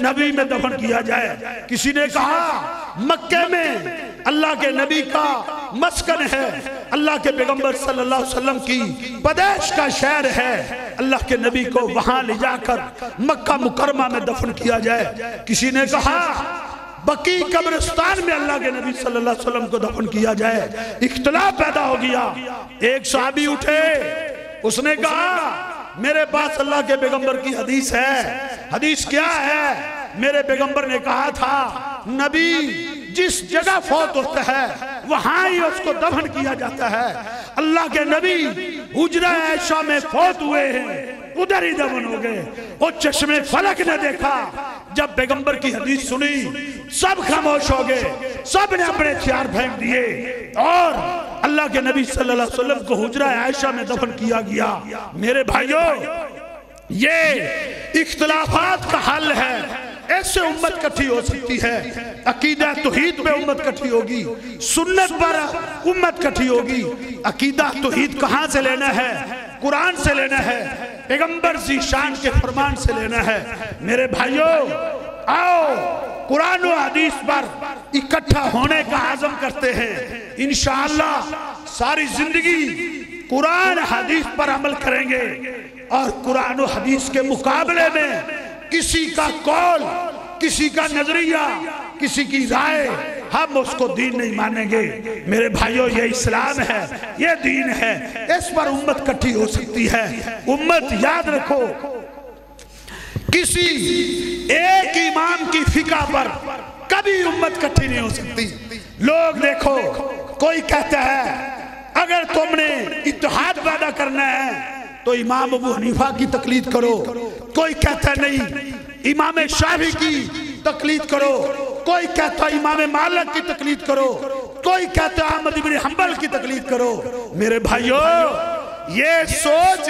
نبی میں دفن کیا جائے، کسی نے کہا مکے میں اللہ کے نبی کا مسکن ہے، اللہ کے پیغمبر صلی اللہ علیہ وسلم کی پیدائش کا شہر ہے، اللہ کے نبی کو وہاں لے جا کر مکہ مکرمہ میں دفن کیا جائے، کسی نے کہا بقی قبرستان میں اللہ کے نبی صلی اللہ علیہ وسلم کو دفن کیا جائے، اختلاف پیدا ہو گیا۔ ایک صحابی اٹھے، اس نے کہا میرے پاس اللہ کے پیغمبر کی حدیث ہے، حدیث کیا ہے؟ میرے پیغمبر نے کہا تھا نبی جس جگہ فوت ہوتا ہے وہاں ہی اس کو دفن کیا جاتا ہے، اللہ کے نبی حجرہ عائشہ میں فوت ہوئے ہیں، ادھر ہی دفن ہو گئے۔ وہ چشم فلک نے دیکھا، جب پیغمبر کی حدیث سنی سب خاموش ہو گئے، سب نے اپنے ہتھیار پھینک دیے اور اللہ کے نبی صلی اللہ علیہ وسلم کو حجرہ عائشہ میں دفن کیا گیا۔ میرے بھائیوں، یہ اختلافات کا حل ہے، ایسے امت کٹھی ہو سکتی ہے، عقیدہ توحید پہ امت کٹھی ہوگی، سنت پر امت کٹھی ہوگی۔ عقیدہ توحید کہاں سے لینا ہے؟ قرآن سے لینا ہے، پیغمبر ذیشان کے فرمان سے لینا ہے۔ میرے بھائیوں، آؤ قرآن و حدیث پر اکٹھا ہونے کا عزم کرتے ہیں، انشاءاللہ ساری زندگی قرآن حدیث پر عمل کریں گے، اور قرآن و حدیث کے مقابلے میں کسی کا قول، کسی کا نظریہ، کسی کی رائے ہم اس کو دین نہیں مانیں گے۔ میرے بھائیوں، یہ اسلام ہے، یہ دین ہے، اس پر امت کٹھی ہو سکتی ہے۔ امت یاد رکھو، کسی ایک امام کی فقہ پر کبھی امت کٹھی نہیں ہو سکتی۔ لوگ دیکھو، کوئی کہتا ہے اگر تم نے اتحاد پیدا کرنا ہے تو امام ابو حنیفہ کی تقلید کرو، کوئی کہتا ہے نہیں امام شافعی کی تقلید کرو، کوئی کہتا ہے امام مالک کی تقلید کرو، کوئی کہتا ہے احمد بن حنبل کی تقلید کرو۔ میرے بھائیوں، یہ سوچ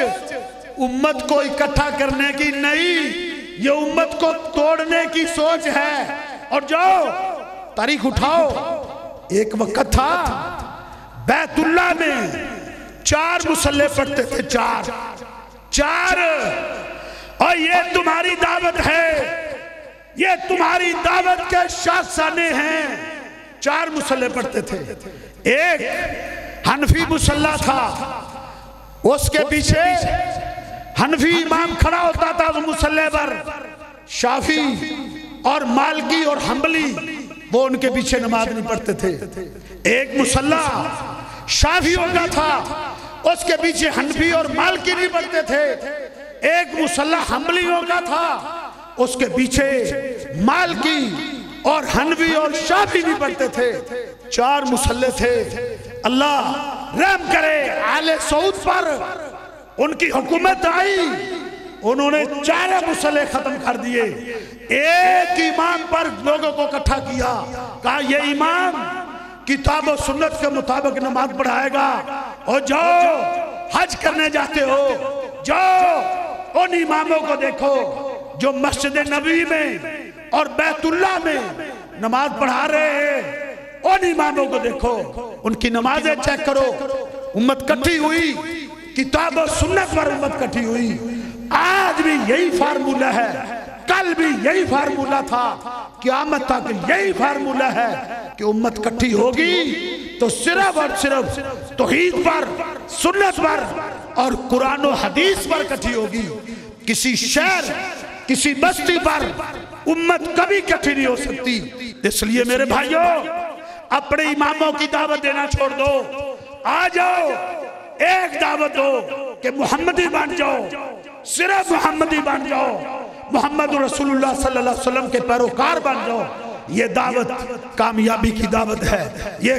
امت کو اکٹھا کرنے کی نہیں، یہ امت کو توڑنے کی سوچ ہے۔ اور جاؤ تاریخ اٹھاؤ، ایک وقت تھا بیت اللہ میں 4 مصلے پڑھتے تھے، 4 اور یہ تمہاری دعوت ہے، یہ تمہاری دعوت کے شاخسانے ہیں۔ 4 مصلے پڑھتے تھے، ایک حنفی مصلہ تھا، اس کے پیچھے حنفی امام کھڑا ہوتا تھا اس مصلے پر، شافعی اور مالکی اور حنبلی وہ ان کے پیچھے نماز نہیں پڑھتے تھے۔ ایک مصلہ شافعیوں کا تھا، اس کے پیچھے حنفی اور مالکی نہیں پڑھتے تھے۔ ایک مصلح حنبلیوں کا تھا، اس کے پیچھے مالکی اور حنفی اور شافعی نہیں پڑھتے تھے۔ 4 مصلح تھے۔ اللہ رحم کرے آل سعود پر، ان کی حکومت آئی، انہوں نے 4 مصلح ختم کر دیے، ایک امام پر لوگوں کو اکٹھا کیا، کہا یہ امام کتاب و سنت کے مطابق نماز پڑھائے گا، اور جاؤ حج کرنے جاتے ہو، جاؤ ان اماموں کو دیکھو جو مسجد نبی میں اور بیت اللہ میں نماز پڑھا رہے ہیں، ان اماموں کو دیکھو، ان کی نمازیں چیک کرو۔ امت کٹھی ہوئی، کتاب و سنت پر امت کٹھی ہوئی۔ آج بھی یہی فارمولہ ہے، کل بھی یہی فارمولہ تھا، قیامت تک یہی فارمولہ ہے کہ امت کٹھی ہوگی تو صرف اور صرف توحید پر، سنت پر اور قرآن و حدیث پر کٹھی ہوگی۔ کسی شہر، کسی بستی پر امت کبھی کٹھی نہیں ہو سکتی۔ اس لیے میرے بھائیوں، اپنے اماموں کی دعوت دینا چھوڑ دو، آ جاؤ ایک دعوت دو کہ محمدی بن جاؤ، صرف محمدی بن جاؤ، محمد رسول اللہ صلی اللہ علیہ وسلم کے پیروکار بن جاؤ۔ یہ دعوت کامیابی کی دعوت ہے، یہ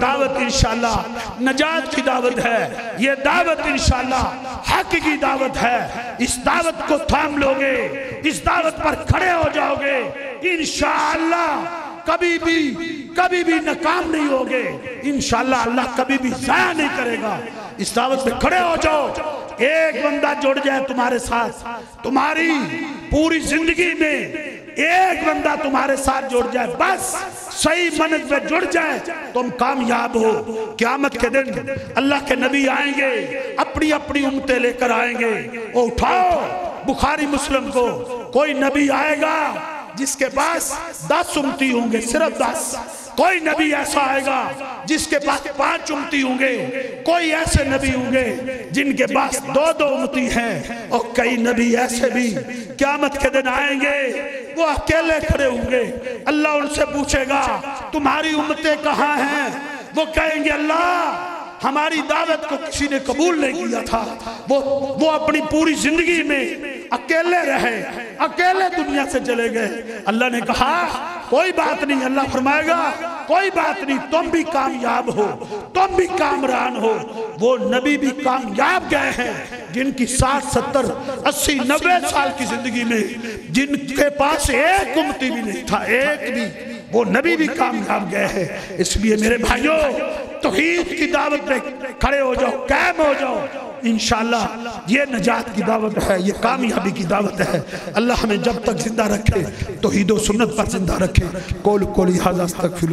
دعوت انشاءاللہ نجات کی دعوت ہے، یہ دعوت انشاءاللہ حق کی دعوت ہے۔ اس دعوت کو تھام لو گے، اس دعوت پر کھڑے ہو جاؤ گے، انشاءاللہ کبھی بھی ناکام نہیں ہوگے، انشاءاللہ اللہ کبھی بھی ضائع نہیں کرے گا۔ اس دعوت پہ کھڑے ہو جاؤ، ایک بندہ جڑ جائے تمہارے ساتھ، تمہاری پوری زندگی میں ایک بندہ تمہارے ساتھ جڑ جائے، بس صحیح منت پہ جڑ جائے، تم کامیاب ہو۔ قیامت کے دن اللہ کے نبی آئیں گے، اپنی اپنی امتیں لے کر آئیں گے، وہ اٹھاؤ بخاری مسلم کو، کوئی نبی آئے گا جس کے پاس 10 امتی ہوں گے، صرف 10. کوئی نبی ایسا آئے گا جس کے پاس 5 امتی ہوں گے. کوئی ایسے نبی ہوں گے جن کے پاس 2 امتی ہیں. اور کئی نبی ایسے بھی قیامت کے دن آئیں گے، وہ اکیلے کھڑے ہوں گے. اللہ ان سے پوچھے گا تمہاری امتیں کہاں ہیں؟ وہ کہیں گے اللہ ہماری دعوت کو کسی نے قبول نہیں کیا تھا. وہ اپنی پوری زندگی میں اکیلے رہے، اکیلے دنیا سے چلے گئے. اللہ نے کہا کوئی بات نہیں. اللہ فرمائے گا کوئی بات نہیں، تم بھی کامیاب ہو، تم بھی کامران ہو. وہ نبی بھی کامیاب گئے ہیں جن کی 60 70 80 90 سال کی زندگی میں جن کے پاس ایک امتی بھی نہیں تھا، ایک بھی. وہ نبی بھی کامیاب گئے ہیں. اس لیے میرے بھائیوں توحید کی دعوت میں کھڑے ہو جاؤ، قائم ہو جاؤ. انشاءاللہ یہ نجات کی دعوت ہے، یہ کامیابی کی دعوت ہے. اللہ ہمیں جب تک زندہ رکھے توحید و سنت پر زندہ رکھے. قولی ھذا استغفر